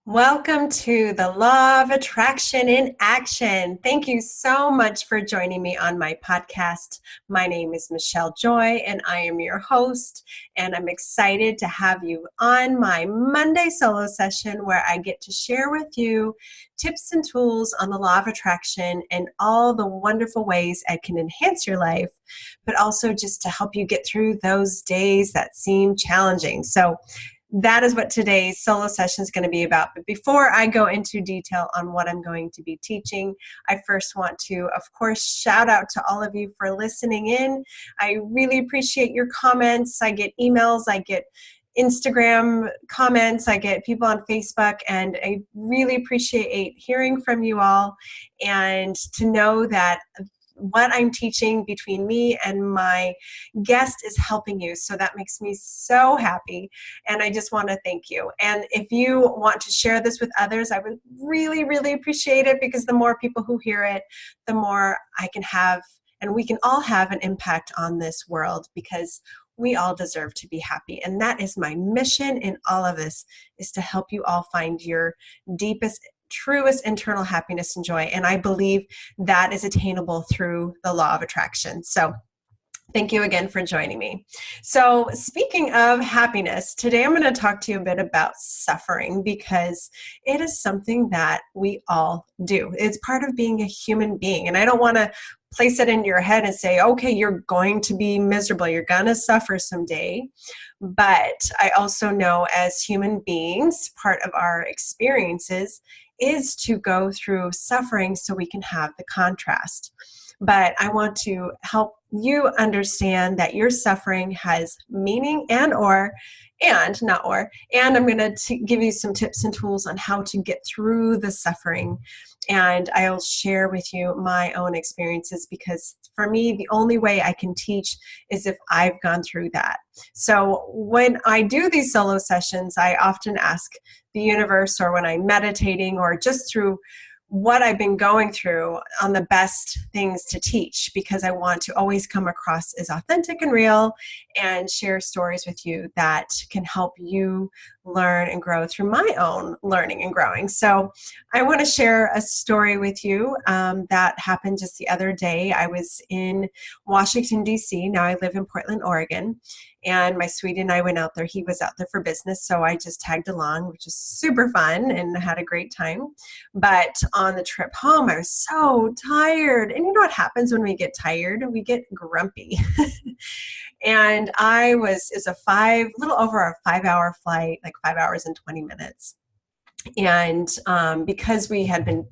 Welcome to the Law of Attraction in Action. Thank you so much for joining me on my podcast. My name is Michelle Joy, and I am your host. And I'm excited to have you on my Monday solo session where I get to share with you tips and tools on the Law of Attraction and all the wonderful ways I can enhance your life, but also just to help you get through those days that seem challenging. So that is what today's solo session is going to be about. But before I go into detail on what I'm going to be teaching, I first want to, of course, shout out to all of you for listening in. I really appreciate your comments. I get emails, I get Instagram comments, I get people on Facebook, and I really appreciate hearing from you all and to know that what I'm teaching between me and my guest is helping you. So that makes me so happy. And I just want to thank you. And if you want to share this with others, I would really, really appreciate it, because the more people who hear it, the more I can have, and we can all have an impact on this world, because we all deserve to be happy. And that is my mission in all of this, is to help you all find your deepest, truest internal happiness and joy. And I believe that is attainable through the Law of Attraction. So thank you again for joining me. So speaking of happiness, today I'm going to talk to you a bit about suffering, because it is something that we all do. It's part of being a human being. And I don't want to place it in your head and say, okay, you're going to be miserable, you're going to suffer someday. But I also know, as human beings, part of our experiences is to go through suffering so we can have the contrast. But I want to help you understand that your suffering has meaning and I'm going to give you some tips and tools on how to get through the suffering. And I'll share with you my own experiences, because for me, the only way I can teach is if I've gone through that. So when I do these solo sessions, I often ask the universe, or when I'm meditating, or just through what I've been going through, on the best things to teach, because I want to always come across as authentic and real and share stories with you that can help you learn and grow through my own learning and growing. So I want to share a story with you that happened just the other day. I was in Washington, D.C. Now I live in Portland, Oregon. And my sweetie and I went out there. He was out there for business, so I just tagged along, which is super fun, and had a great time. But on the trip home, I was so tired. And you know what happens when we get tired? We get grumpy. And it's a little over a 5-hour flight, like 5 hours and 20 minutes. And because we had been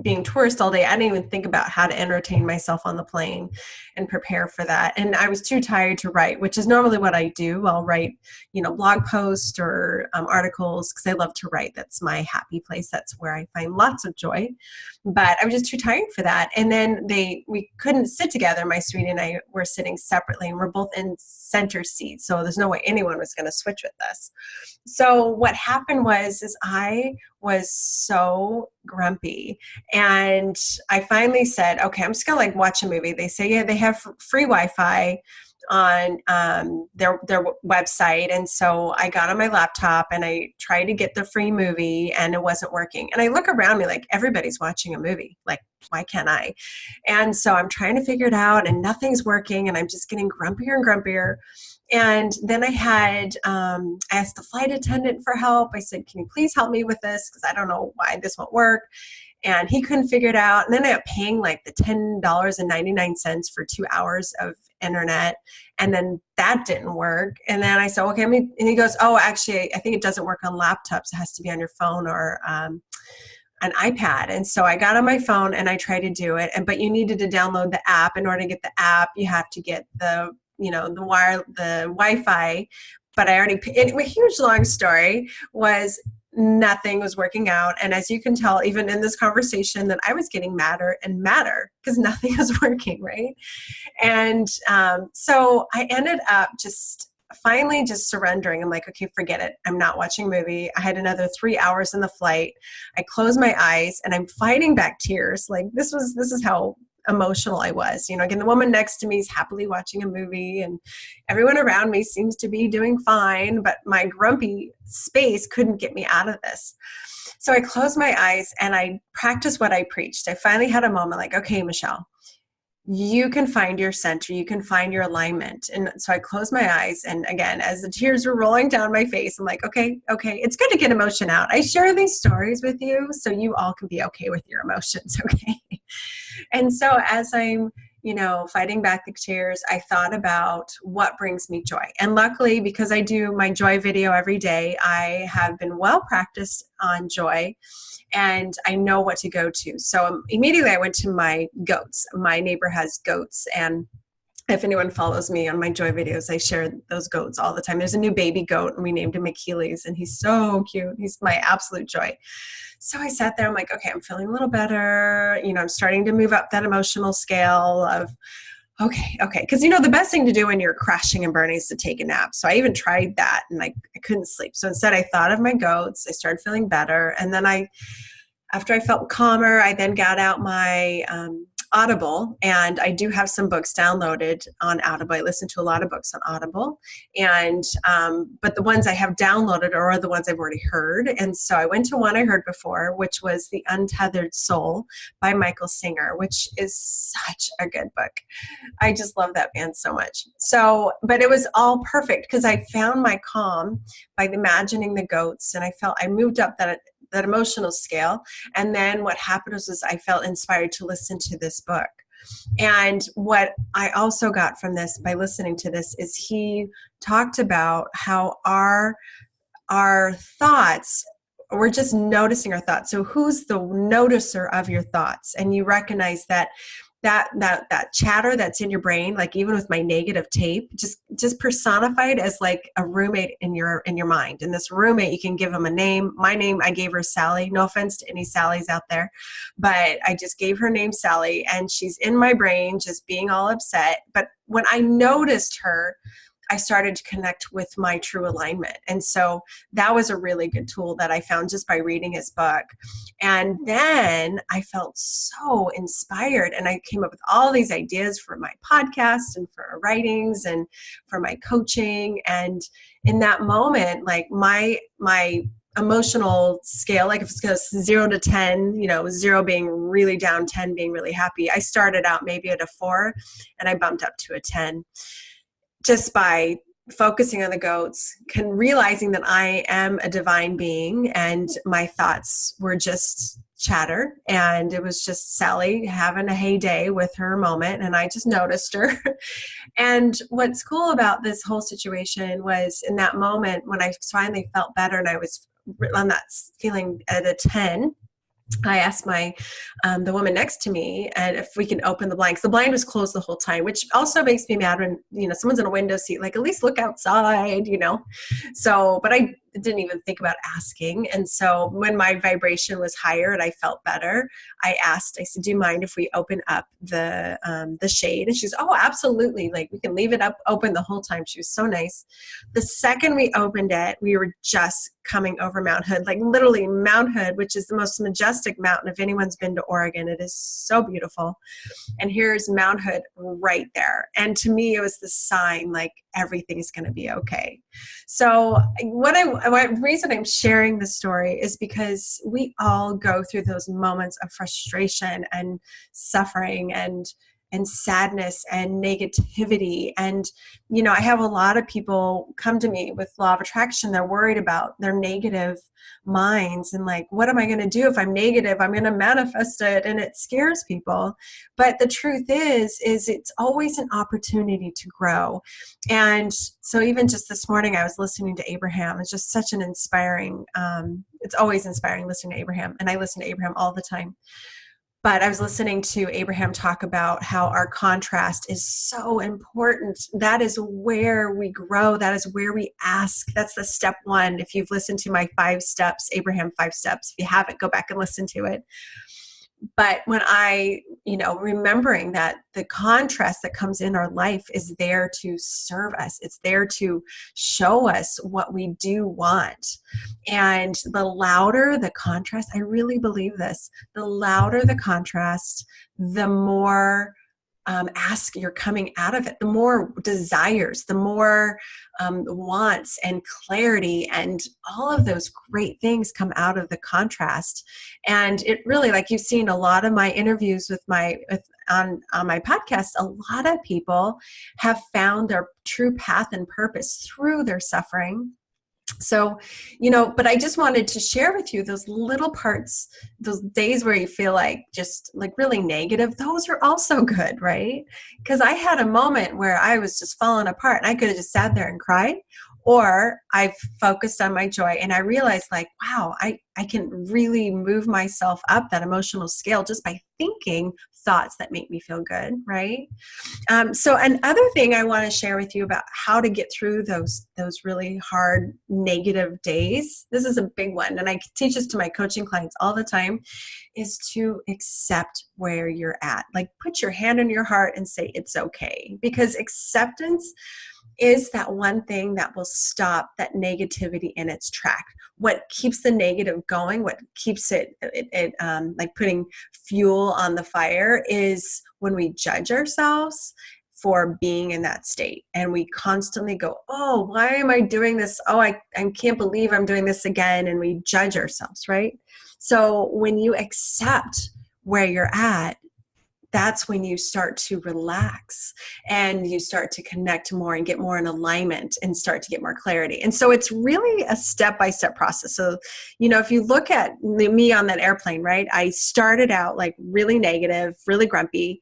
being tourists all day, I didn't even think about how to entertain myself on the plane and prepare for that. And I was too tired to write, which is normally what I do. I'll write, blog posts or articles, because I love to write. That's my happy place. That's where I find lots of joy. But I was just too tired for that. And then we couldn't sit together. My sweetie and I were sitting separately, and we're both in center seats. So there's no way anyone was going to switch with us. So what happened is I was so grumpy, and I finally said, okay, I'm just gonna watch a movie. They say, yeah, they have free Wi-Fi on their website. And so I got on my laptop and I tried to get the free movie, and it wasn't working. And I look around me like everybody's watching a movie. Like, why can't I? And so I'm trying to figure it out, and nothing's working, and I'm just getting grumpier and grumpier. And then I asked the flight attendant for help. I said, can you please help me with this? Because I don't know why this won't work. And he couldn't figure it out. And then I ended up paying like the $10.99 for 2 hours of internet. And then that didn't work. And then I said, okay, and he goes, oh, actually, I think it doesn't work on laptops. It has to be on your phone or an iPad. And so I got on my phone and I tried to do it. But you needed to download the app. In order to get the app, you have to get the Wi-Fi. But a huge long story was nothing was working out. And as you can tell, even in this conversation, that I was getting madder and madder because nothing was working, right? And so I ended up finally just surrendering. I'm like, okay, forget it. I'm not watching a movie. I had another 3 hours in the flight. I closed my eyes and I'm fighting back tears. Like this is how emotional I was. Again, the woman next to me is happily watching a movie and everyone around me seems to be doing fine, but my grumpy space couldn't get me out of this. So I closed my eyes and I practiced what I preached. I finally had a moment like, okay, Michelle, you can find your center, you can find your alignment. And so I closed my eyes. And again, as the tears were rolling down my face, I'm like, okay, it's good to get emotion out. I share these stories with you so you all can be okay with your emotions, okay? And so as I'm, fighting back the tears, I thought about what brings me joy. And luckily, because I do my joy video every day, I have been well practiced on joy and I know what to go to. So immediately I went to my goats. My neighbor has goats, and if anyone follows me on my joy videos, I share those goats all the time. There's a new baby goat and we named him Achilles and he's so cute. He's my absolute joy. So I sat there, I'm like, okay, I'm feeling a little better. I'm starting to move up that emotional scale of, okay. Because, the best thing to do when you're crashing and burning is to take a nap. So I even tried that and I couldn't sleep. So instead I thought of my goats. I started feeling better. And then after I felt calmer, I then got out my Audible, and I do have some books downloaded on Audible. I listen to a lot of books on Audible, and but the ones I have downloaded are the ones I've already heard. And so I went to one I heard before, which was The Untethered Soul by Michael Singer, which is such a good book. I just love that band so much. So, but it was all perfect because I found my calm by imagining the goats, and I moved up that emotional scale. And then what happened was I felt inspired to listen to this book. And what I also got from this by listening to this is he talked about how our thoughts, we're just noticing our thoughts. So who's the noticer of your thoughts? And you recognize that chatter that's in your brain, like even with my negative tape, just personified as like a roommate in your mind. And this roommate, you can give them a name. My name, I gave her Sally. No offense to any Sallys out there, but I just gave her name Sally, and she's in my brain just being all upset. But when I noticed her, I started to connect with my true alignment. And so that was a really good tool that I found just by reading his book. And then I felt so inspired, and I came up with all these ideas for my podcast and for writings and for my coaching. And in that moment, like my emotional scale, like if it goes 0 to 10, 0 being really down, 10 being really happy, I started out maybe at a 4 and I bumped up to a 10. Just by focusing on the goats, realizing that I am a divine being and my thoughts were just chatter, and it was just Sally having a heyday with her moment, and I just noticed her. And what's cool about this whole situation was in that moment when I finally felt better and I was on that feeling at a 10, I asked the woman next to me, and if we can open the blinds. The blind was closed the whole time, which also makes me mad when, someone's in a window seat, like at least look outside, So, but I didn't even think about asking. And so when my vibration was higher and I felt better, I said, do you mind if we open up the shade? And she's, oh, absolutely. Like we can leave it up open the whole time. She was so nice. The second we opened it, we were just coming over Mount Hood, like literally Mount Hood, which is the most majestic mountain. If anyone's been to Oregon, it is so beautiful. And here's Mount Hood right there. And to me, it was the sign, like everything is going to be okay. So what reason I'm sharing this story is because we all go through those moments of frustration and suffering and sadness and negativity. And, I have a lot of people come to me with law of attraction. They're worried about their negative minds and like, what am I going to do if I'm negative? I'm going to manifest it. And it scares people. But the truth is it's always an opportunity to grow. And so even just this morning, I was listening to Abraham. It's just such an inspiring, it's always inspiring listening to Abraham. And I listen to Abraham all the time. But I was listening to Abraham talk about how our contrast is so important. That is where we grow. That is where we ask. That's the step one. If you've listened to my 5 steps, Abraham 5 steps, if you haven't, go back and listen to it. But when remembering that the contrast that comes in our life is there to serve us, it's there to show us what we do want. And the louder the contrast, I really believe this, the louder the contrast, the more ask you're coming out of it, the more desires, the more wants and clarity and all of those great things come out of the contrast. And it really, like you've seen a lot of my interviews on my podcast, a lot of people have found their true path and purpose through their suffering. So, but I just wanted to share with you those little parts, those days where you feel like just like really negative, those are also good, right? Because I had a moment where I was just falling apart and I could have just sat there and cried, or I focused on my joy and I realized like, wow, I can really move myself up that emotional scale just by thinking thoughts that make me feel good, right? So another thing I want to share with you about how to get through those really hard negative days, this is a big one, and I teach this to my coaching clients all the time, is to accept where you're at. Like put your hand on your heart and say it's okay, because acceptance is that one thing that will stop that negativity in its track. What keeps the negative going, what keeps it like putting fuel on the fire, is when we judge ourselves for being in that state. And we constantly go, oh, why am I doing this? Oh, I can't believe I'm doing this again. And we judge ourselves, right? So when you accept where you're at, that's when you start to relax and you start to connect more and get more in alignment and start to get more clarity. And so it's really a step-by-step process. So, if you look at me on that airplane, right, I started out like really negative, really grumpy,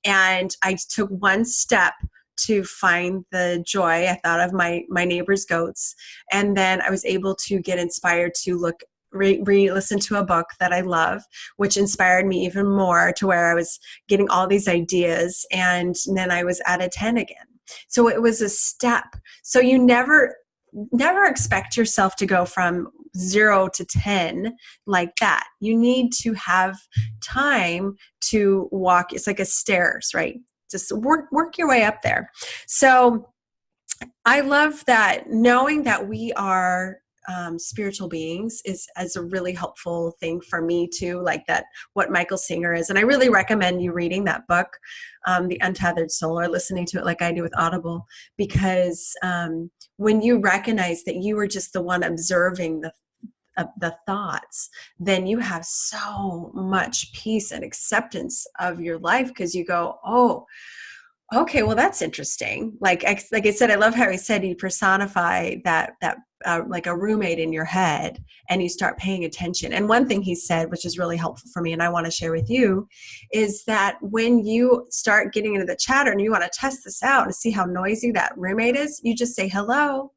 and I took one step to find the joy. I thought of my neighbor's goats, and then I was able to get inspired to listen to a book that I love, which inspired me even more to where I was getting all these ideas, and then I was at a 10 again. So it was a step. So you never expect yourself to go from 0 to 10 like that. You need to have time to walk. It's like a stairs, right? Just work your way up there. So I love that, knowing that we are spiritual beings is a really helpful thing for me too, like that, what Michael Singer is. And I really recommend you reading that book, The Untethered Soul, or listening to it like I do with Audible, because when you recognize that you are just the one observing the thoughts, then you have so much peace and acceptance of your life, because you go, oh, okay, well, that's interesting. Like I said, I love how he said you personify that like a roommate in your head, and you start paying attention. And one thing he said, which is really helpful for me and I want to share with you, is that when you start getting into the chatter and you want to test this out and see how noisy that roommate is, you just say, hello,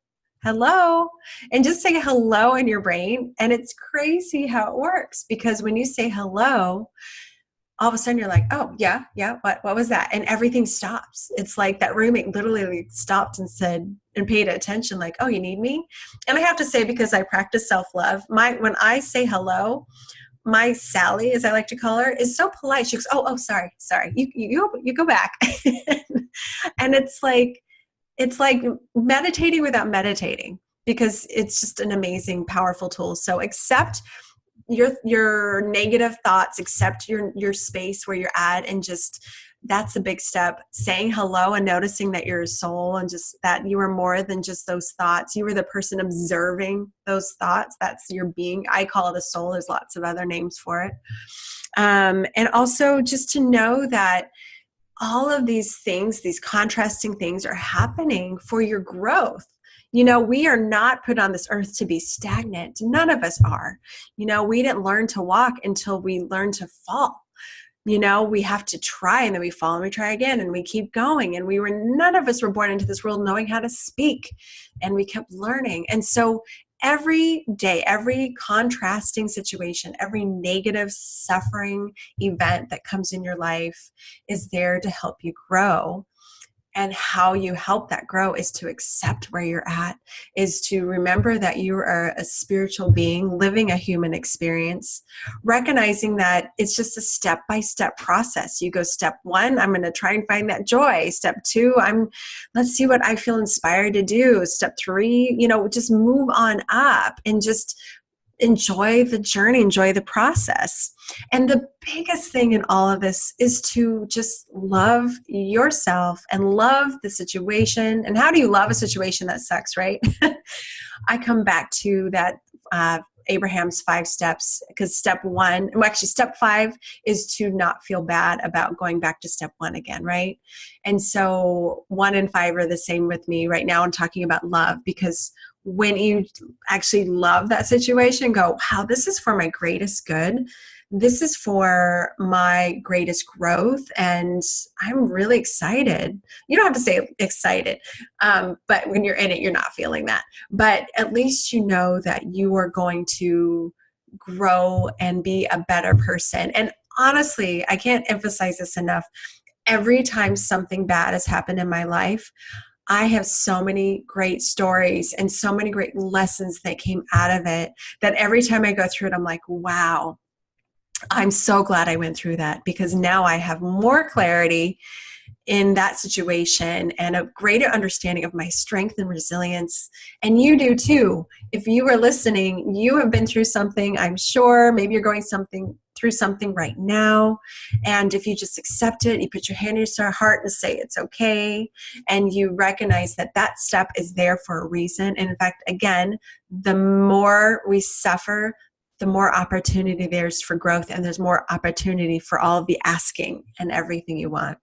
and just say hello in your brain. And it's crazy how it works, because when you say hello, all of a sudden you're like, oh, yeah, what was that? And everything stops. It's like that roommate literally stopped and said, and paid attention, like, oh, you need me? And I have to say, because I practice self-love, when I say hello, my Sally, as I like to call her, is so polite. She goes, oh, sorry. You go back. And it's like meditating without meditating, because it's just an amazing, powerful tool. So accept your negative thoughts, accept your space where you're at, and just, that's a big step. Saying hello and noticing that you're a soul, and just that you are more than just those thoughts. You are the person observing those thoughts. That's your being. I call it a soul. There's lots of other names for it. And also just to know that all of these things, these contrasting things, are happening for your growth. We are not put on this earth to be stagnant. None of us are. We didn't learn to walk until we learned to fall. We have to try, and then we fall and we try again, and we keep going. And none of us were born into this world knowing how to speak, and we kept learning. And so every day, every contrasting situation, every negative suffering event that comes in your life is there to help you grow. And how you help that grow is to accept where you're at, is to remember that you are a spiritual being living a human experience, recognizing that it's just a step-by-step process. You go step 1, I'm going to try and find that joy. Step 2, let's see what I feel inspired to do. Step 3, just move on up and just enjoy the journey, enjoy the process. And the biggest thing in all of this is to just love yourself and love the situation. And how do you love a situation that sucks, right? I come back to that Abraham's 5 steps, because step 5 is to not feel bad about going back to step 1 again, right? And so 1 and 5 are the same with me right now. I'm talking about love, because when you actually love that situation, go, wow, this is for my greatest good. This is for my greatest growth. And I'm really excited. You don't have to say excited, but when you're in it, you're not feeling that. But at least you know that you are going to grow and be a better person. And honestly, I can't emphasize this enough. Every time something bad has happened in my life, I have so many great stories and so many great lessons that came out of it, that every time I go through it, I'm like, wow, I'm so glad I went through that, because now I have more clarity in that situation and a greater understanding of my strength and resilience. And you do too. If you are listening, you have been through something, I'm sure. Maybe you're going through something right now. And if you just accept it, you put your hand on your heart and say it's okay, and you recognize that that step is there for a reason. And in fact, again, the more we suffer, the more opportunity there's for growth, and there's more opportunity for all of the asking and everything you want.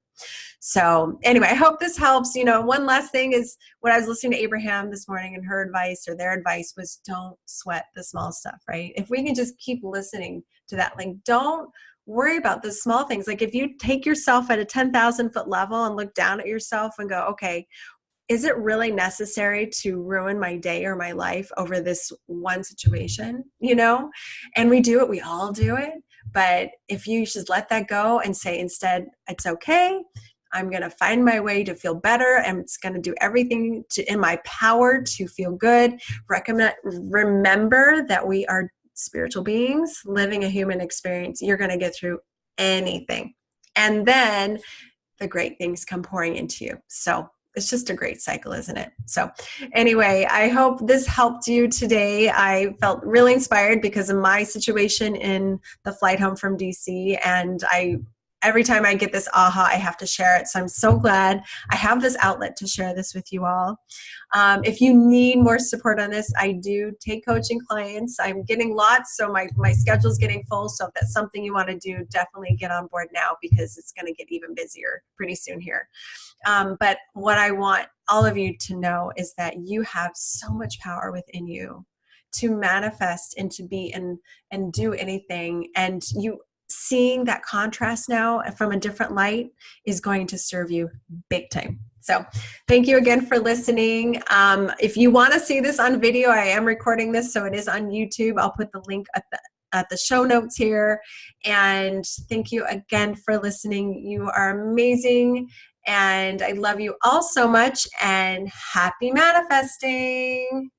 So anyway, I hope this helps. One last thing is, when I was listening to Abraham this morning, and her advice, or their advice, was don't sweat the small stuff, right? If we can just keep listening to that, like, don't worry about the small things. Like, if you take yourself at a 10,000 foot level and look down at yourself and go, okay, is it really necessary to ruin my day or my life over this one situation? And we do it, we all do it. But if you just let that go and say instead, it's okay, I'm going to find my way to feel better, and it's going to do everything in my power to feel good. Remember that we are spiritual beings living a human experience. You're going to get through anything. And then the great things come pouring into you. So it's just a great cycle, isn't it? So anyway, I hope this helped you today. I felt really inspired because of my situation in the flight home from DC, and every time I get this aha, I have to share it. So I'm so glad I have this outlet to share this with you all. If you need more support on this, I do take coaching clients. I'm getting lots, so my schedule's getting full. So if that's something you want to do, definitely get on board now, because it's going to get even busier pretty soon here. But what I want all of you to know is that you have so much power within you to manifest and to be and do anything. And seeing that contrast now from a different light is going to serve you big time. So thank you again for listening. If you want to see this on video, I am recording this, so it is on YouTube. I'll put the link at the show notes here. And thank you again for listening. You are amazing. And I love you all so much, and happy manifesting.